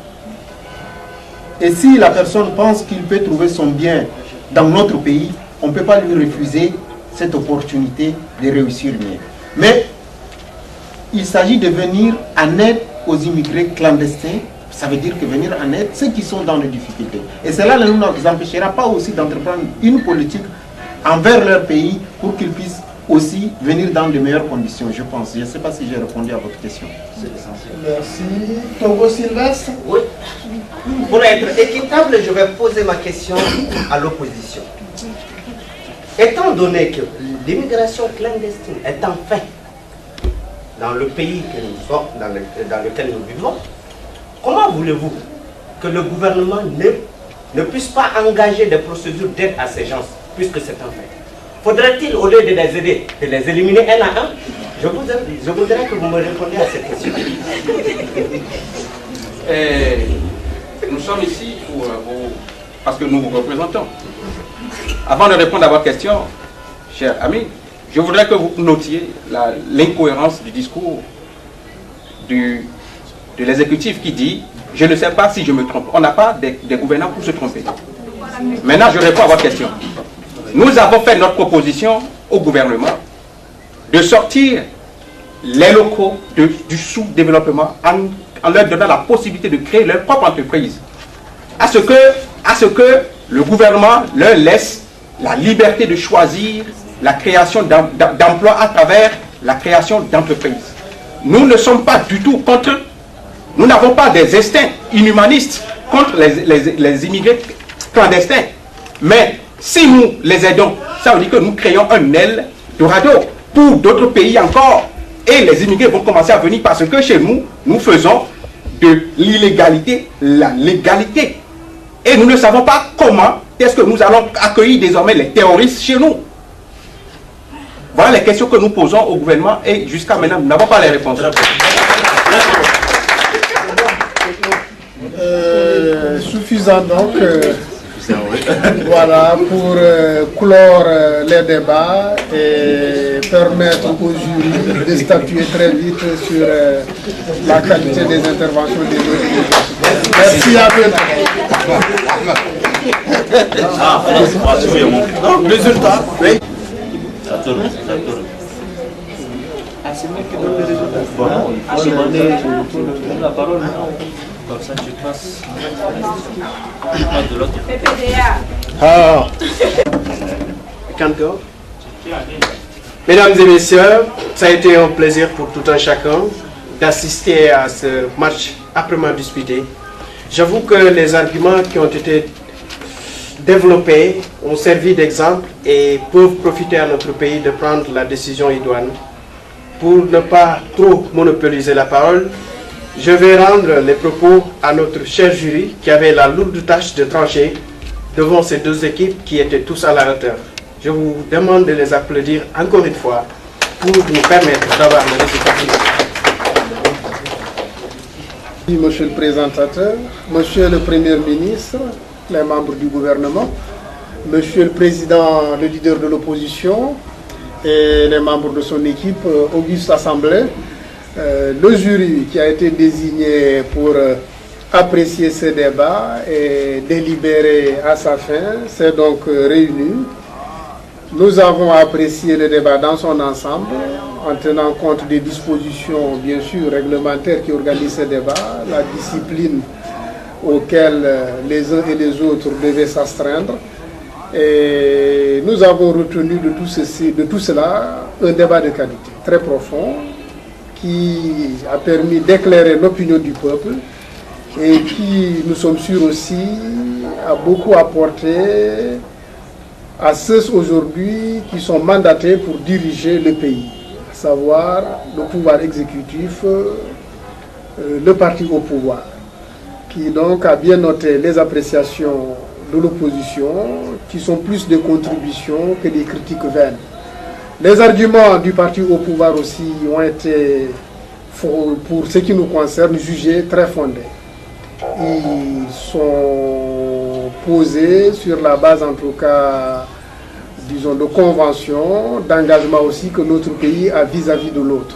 Et si la personne pense qu'il peut trouver son bien dans notre pays, on ne peut pas lui refuser cette opportunité de réussir mieux. Mais il s'agit de venir en aide aux immigrés clandestins. Ça veut dire que venir en aide ceux qui sont dans les difficultés. Et cela ne nous empêchera pas aussi d'entreprendre une politique envers leur pays pour qu'ils puissent aussi venir dans de meilleures conditions, je pense. Je ne sais pas si j'ai répondu à votre question. C'est essentiel. Merci. Togo Sylvestre. Oui. Pour être équitable, je vais poser ma question à l'opposition. Étant donné que l'immigration clandestine est en fait dans le pays que nous sommes, dans lequel nous vivons, comment voulez-vous que le gouvernement ne puisse pas engager des procédures d'aide à ces gens, puisque c'est un fait? Faudrait-il, au lieu de les aider, de les éliminer un à un? Je voudrais que vous me répondiez à cette question. Nous sommes ici parce que nous vous représentons. Avant de répondre à votre question, cher ami, je voudrais que vous notiez l'incohérence du discours de l'exécutif qui dit « Je ne sais pas si je me trompe ». On n'a pas des gouvernants pour se tromper. Maintenant, je réponds à votre question. Nous avons fait notre proposition au gouvernement de sortir les locaux du sous-développement en leur donnant la possibilité de créer leur propre entreprise. À ce que le gouvernement leur laisse la liberté de choisir la création d'emplois à travers la création d'entreprises. Nous ne sommes pas du tout contre eux. Nous n'avons pas des instincts inhumanistes contre les immigrés clandestins. Mais si nous les aidons, ça veut dire que nous créons un Eldorado pour d'autres pays encore. Et les immigrés vont commencer à venir parce que chez nous, nous faisons de l'illégalité la légalité. Et nous ne savons pas comment est-ce que nous allons accueillir désormais les terroristes chez nous? Voilà les questions que nous posons au gouvernement et jusqu'à maintenant, nous n'avons pas les réponses. Suffisant donc, voilà, pour clore les débats et permettre aux jurys de statuer très vite sur la qualité des interventions des autres. Merci à vous. Résultat, oui. C'est moi qui donne les résultats. Bon, je demandais la parole. Comme ça, tu passes de l'autre. Ah. Mesdames et messieurs, ça a été un plaisir pour tout un chacun d'assister à ce match âprement disputé. J'avoue que les arguments qui ont été développés ont servi d'exemple et peuvent profiter à notre pays de prendre la décision idoine. Pour ne pas trop monopoliser la parole, je vais rendre les propos à notre cher jury qui avait la lourde tâche de trancher devant ces deux équipes qui étaient tous à la hauteur. Je vous demande de les applaudir encore une fois pour nous permettre d'avoir le résultat final. Monsieur le présentateur, Monsieur le Premier ministre, les membres du gouvernement, Monsieur le Président, le leader de l'opposition et les membres de son équipe, Auguste Assemblée, le jury qui a été désigné pour apprécier ce débat et délibérer à sa fin s'est donc réuni. Nous avons apprécié le débat dans son ensemble en tenant compte des dispositions bien sûr réglementaires qui organisent ce débat, la discipline auquel les uns et les autres devaient s'astreindre. Et nous avons retenu de tout cela un débat de qualité très profond qui a permis d'éclairer l'opinion du peuple et qui, nous sommes sûrs aussi, a beaucoup apporté à ceux aujourd'hui qui sont mandatés pour diriger le pays, à savoir le pouvoir exécutif, le parti au pouvoir, qui donc a bien noté les appréciations de l'opposition, qui sont plus des contributions que des critiques vaines. Les arguments du parti au pouvoir aussi ont été, pour ce qui nous concerne, jugés très fondés. Ils sont posés sur la base, en tout cas, disons, de conventions, d'engagement aussi que notre pays a vis-à-vis de l'autre.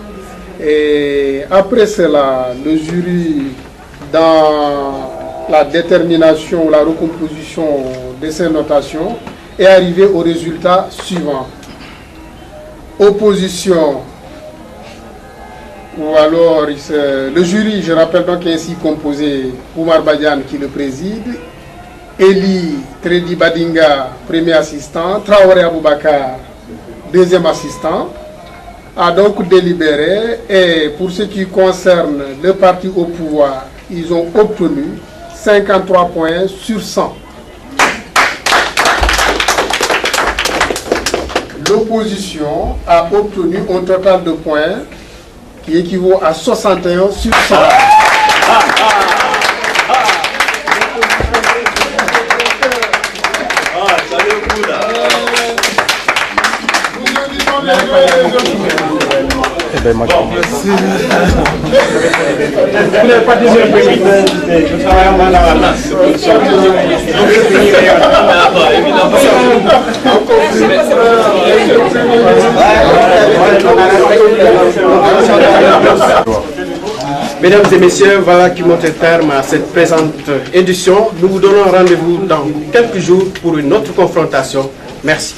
Et après cela, le jury, dans la détermination, la recomposition de ces notations, est arrivé au résultat suivant. Opposition, ou alors le jury, je rappelle donc, est ainsi composé: Oumar Badiane qui le préside, Eli Tredi Badinga, premier assistant, Traoré Aboubakar, deuxième assistant, a donc délibéré, et pour ce qui concerne le parti au pouvoir, ils ont obtenu 53 points sur 100. L'opposition a obtenu un total de points qui équivaut à 61 sur 100. Vous n'avez pas dit nous travaillons dans la masse. Mesdames et messieurs, voilà qui monte terme à cette présente édition. Nous vous donnons rendez-vous dans quelques jours pour une autre confrontation. Merci.